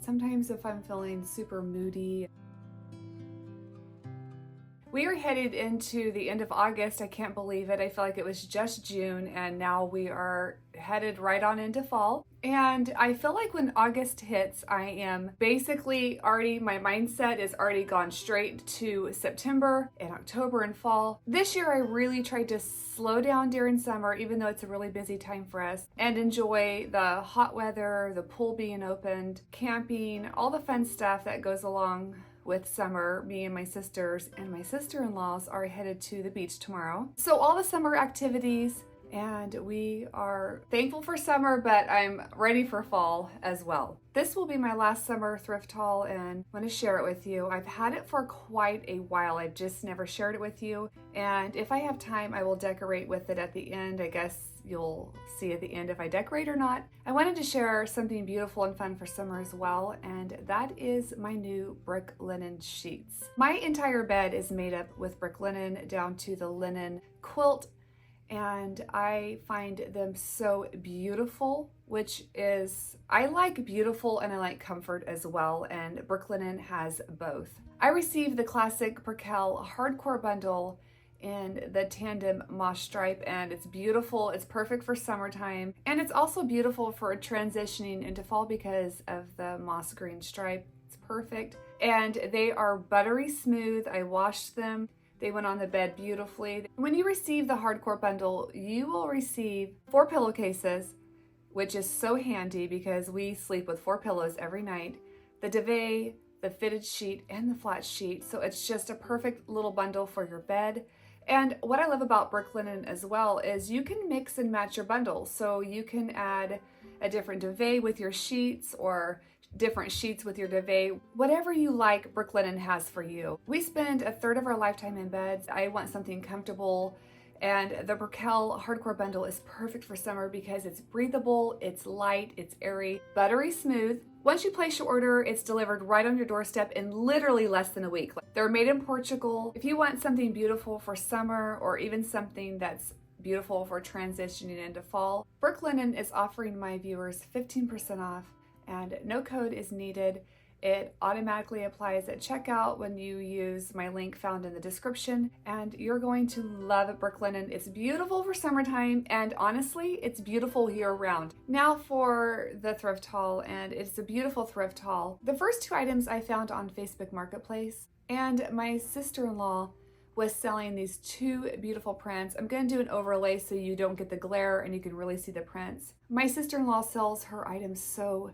sometimes if I'm feeling super moody. We are headed into the end of August. I can't believe it. I feel like it was just June and now we are headed right on into fall. And I feel like when August hits, I am basically already, my mindset is already gone straight to September and October and fall. This year I really tried to slow down during summer, even though it's a really busy time for us, and enjoy the hot weather, the pool being opened, camping, all the fun stuff that goes along with summer. Me and my sisters and my sister-in-laws are headed to the beach tomorrow. So all the summer activities, and we are thankful for summer, but I'm ready for fall as well. This will be my last summer thrift haul and I want to share it with you. I've had it for quite a while. I've just never shared it with you. And if I have time, I will decorate with it at the end. I guess you'll see at the end if I decorate or not. I wanted to share something beautiful and fun for summer as well, and that is my new brick linen sheets. My entire bed is made up with brick linen down to the linen quilt, and I find them so beautiful, which is, I like beautiful and I like comfort as well, and brick linen has both. I received the classic Percale hardcore bundle in the tandem moss stripe, and it's beautiful. It's perfect for summertime, and it's also beautiful for transitioning into fall because of the moss green stripe. It's perfect, and they are buttery smooth. I washed them. They went on the bed beautifully. When you receive the hardcore bundle, you will receive 4 pillowcases, which is so handy because we sleep with 4 pillows every night, the duvet, the fitted sheet, and the flat sheet. So it's just a perfect little bundle for your bed. And what I love about brick linen as well is you can mix and match your bundles. So you can add a different duvet with your sheets or different sheets with your duvet. Whatever you like, brick linen has for you. We spend a third of our lifetime in beds. I want something comfortable, and the Percale hardcore bundle is perfect for summer because it's breathable, it's light, it's airy, buttery smooth. Once you place your order, it's delivered right on your doorstep in literally less than a week. They're made in Portugal. If you want something beautiful for summer or even something that's beautiful for transitioning into fall, brick linen is offering my viewers 15% off, and no code is needed. It automatically applies at checkout when you use my link found in the description, and you're going to love brick linen. It's beautiful for summertime, and honestly, it's beautiful year-round. Now for the thrift haul, and it's a beautiful thrift haul. The first 2 items I found on Facebook Marketplace, and my sister-in-law was selling these 2 beautiful prints. I'm going to do an overlay so you don't get the glare and you can really see the prints. My sister-in-law sells her items so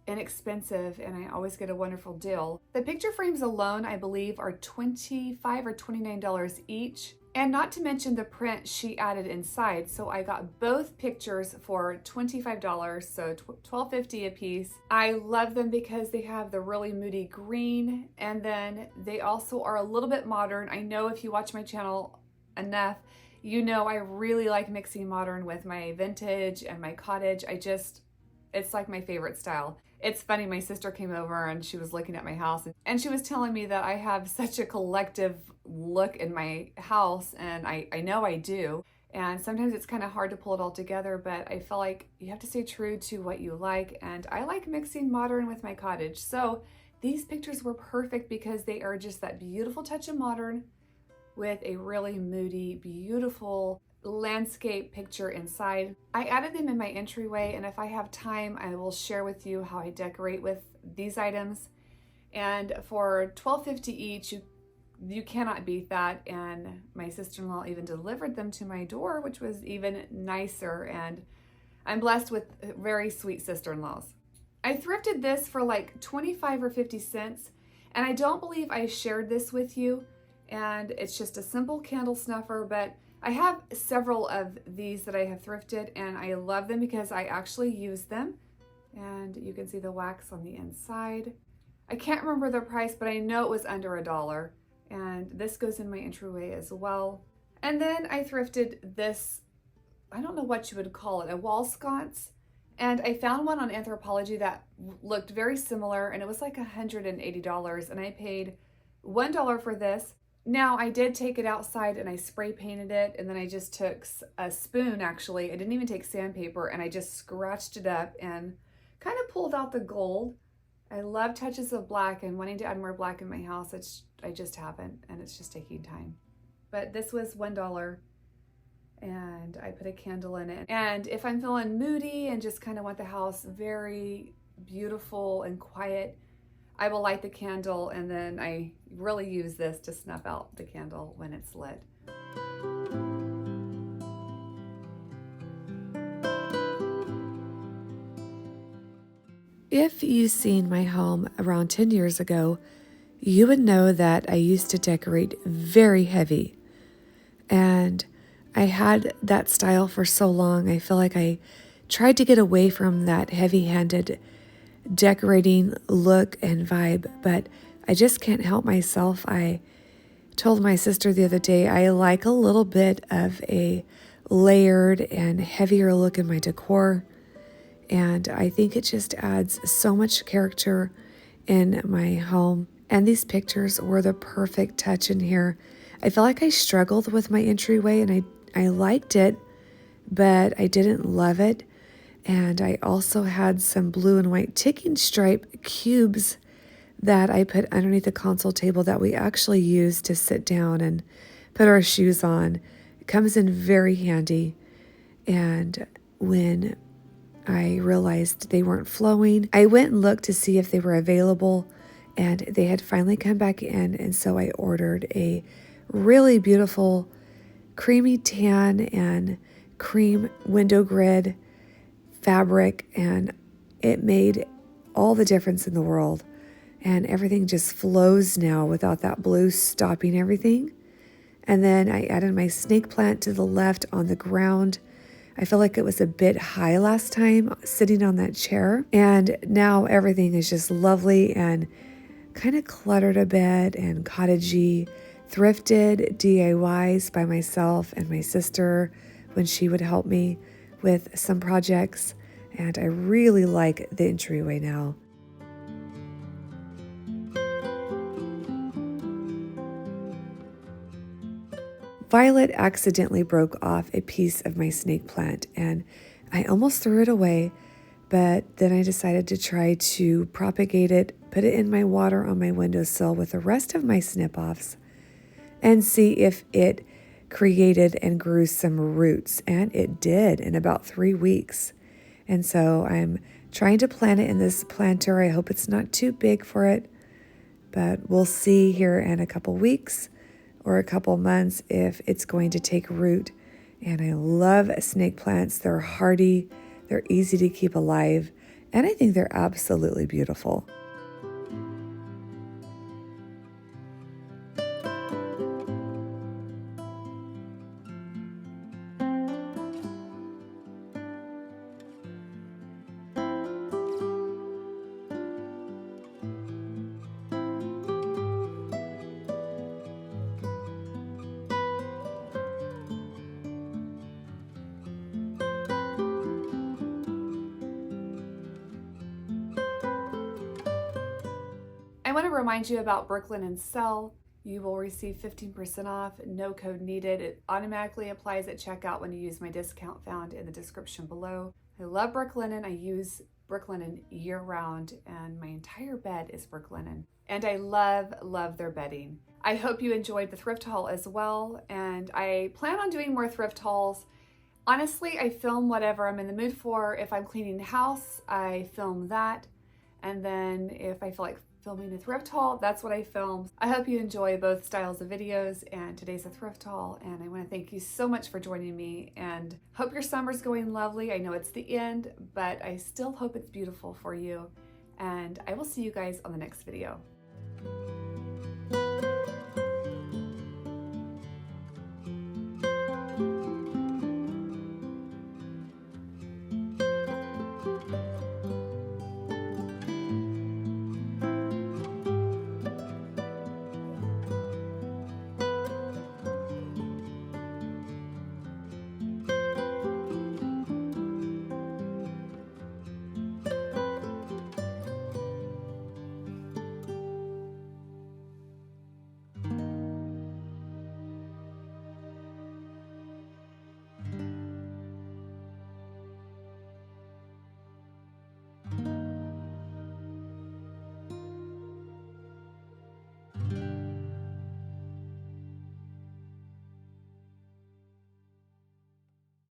inexpensive, and I always get a wonderful deal. The picture frames alone, I believe, are $25 or $29 each, and not to mention the print she added inside. So I got both pictures for $25, so $12.50 a piece. I love them because they have the really moody green, and then they also are a little bit modern. I know if you watch my channel enough, you know I really like mixing modern with my vintage and my cottage. It's like my favorite style. It's funny, my sister came over and she was looking at my house and she was telling me that I have such a collective look in my house, and I know I do. And sometimes it's kind of hard to pull it all together, but I feel like you have to stay true to what you like, and I like mixing modern with my cottage. So these pictures were perfect because they are just that beautiful touch of modern with a really moody, beautiful landscape picture inside. I added them in my entryway, and if I have time, I will share with you how I decorate with these items. And for $12.50 each, you cannot beat that. And my sister-in-law even delivered them to my door, which was even nicer. And I'm blessed with very sweet sister-in-laws. I thrifted this for like 25 or 50 cents, and I don't believe I shared this with you. And it's just a simple candle snuffer, but I have several of these that I have thrifted, and I love them because I actually use them. And you can see the wax on the inside. I can't remember the price, but I know it was under $1. And this goes in my entryway as well. And then I thrifted this, I don't know what you would call it, a wall sconce. And I found one on Anthropology that looked very similar, and it was like $180, and I paid $1 for this. Now, I did take it outside and I spray painted it, and then I just took a spoon, actually. I didn't even take sandpaper, and I just scratched it up and kind of pulled out the gold. I love touches of black and wanting to add more black in my house. I just haven't, and it's just taking time. But this was $1 and I put a candle in it. And if I'm feeling moody and just kind of want the house very beautiful and quiet, I will light the candle, and then I really use this to snuff out the candle when it's lit. If you've seen my home around 10 years ago, you would know that I used to decorate very heavy. And I had that style for so long. I feel like I tried to get away from that heavy-handed decorating look and vibe, but I just can't help myself. I told my sister the other day I like a little bit of a layered and heavier look in my decor, and I think it just adds so much character in my home. And these pictures were the perfect touch in here. I felt like I struggled with my entryway, and I liked it, but I didn't love it. And I also had some blue and white ticking stripe cubes that I put underneath the console table that we actually use to sit down and put our shoes on. It comes in very handy. And when I realized they weren't flowing, I went and looked to see if they were available, and they had finally come back in. And so I ordered a really beautiful creamy tan and cream window grid fabric, and it made all the difference in the world. And everything just flows now without that blue stopping everything. And then I added my snake plant to the left on the ground. I feel like it was a bit high last time sitting on that chair, and now everything is just lovely and kind of cluttered a bit and cottagey. Thrifted DIYs by myself and my sister when she would help me with some projects, and I really like the entryway now. Violet accidentally broke off a piece of my snake plant, and I almost threw it away, but then I decided to try to propagate it, put it in my water on my windowsill with the rest of my snip-offs, and see if it created and grew some roots. And it did in about 3 weeks. And so I'm trying to plant it in this planter. I hope it's not too big for it, but we'll see here in a couple weeks or a couple months if it's going to take root. And I love snake plants. They're hardy, they're easy to keep alive, and I think they're absolutely beautiful. I want to remind you about Brooklinen Sell. You will receive 15% off, no code needed. It automatically applies at checkout when you use my discount found in the description below. I love Brooklinen. I use Brooklinen year round, and my entire bed is Brooklinen. And I love their bedding. I hope you enjoyed the thrift haul as well, and I plan on doing more thrift hauls. Honestly, I film whatever I'm in the mood for. If I'm cleaning the house, I film that. And then if I feel like filming a thrift haul, that's what I film. I hope you enjoy both styles of videos, and today's a thrift haul, and I want to thank you so much for joining me, and hope your summer's going lovely. I know it's the end, but I still hope it's beautiful for you, and I will see you guys on the next video.